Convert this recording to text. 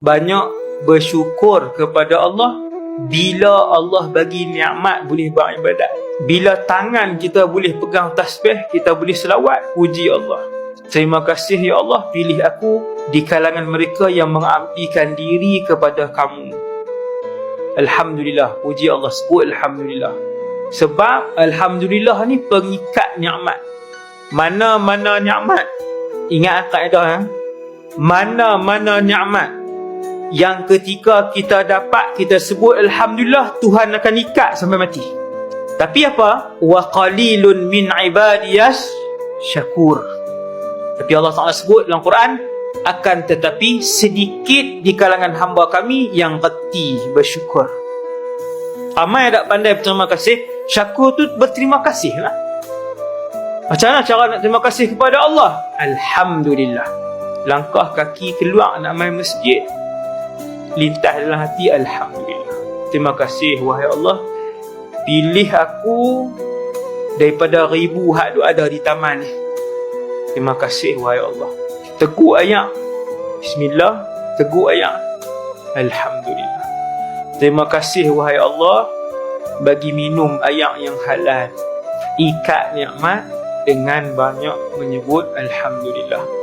banyak bersyukur kepada Allah. Bila Allah bagi nikmat boleh beribadat, bila tangan kita boleh pegang tasbih, kita boleh selawat, puji Allah. Terima kasih ya Allah, pilih aku di kalangan mereka yang mengabdikan diri kepada kamu. Alhamdulillah, puji Allah, sebut Alhamdulillah. Sebab Alhamdulillah ni pengikat nikmat. Mana-mana nikmat, ingat kaedah, mana-mana nikmat yang ketika kita dapat, kita sebut Alhamdulillah, Tuhan akan ikat sampai mati. Tapi apa? Wa qalilun min ibadiyas syakur. Tapi Allah Ta'ala sebut dalam Quran, akan tetapi sedikit di kalangan hamba kami yang reti bersyukur. Ramai tak pandai berterima kasih. Syakur tu berterima kasih lah. Macam mana cara nak terima kasih kepada Allah? Alhamdulillah. Langkah kaki keluar nak main masjid, lintas dalam hati, Alhamdulillah. Terima kasih wahai Allah, pilih aku daripada ribu hak tu ada di taman ni. Terima kasih wahai Allah. Teguk ayat, bismillah, teguk ayat, Alhamdulillah. Terima kasih wahai Allah, bagi minum air yang halal. Ikat nikmat dengan banyak menyebut Alhamdulillah.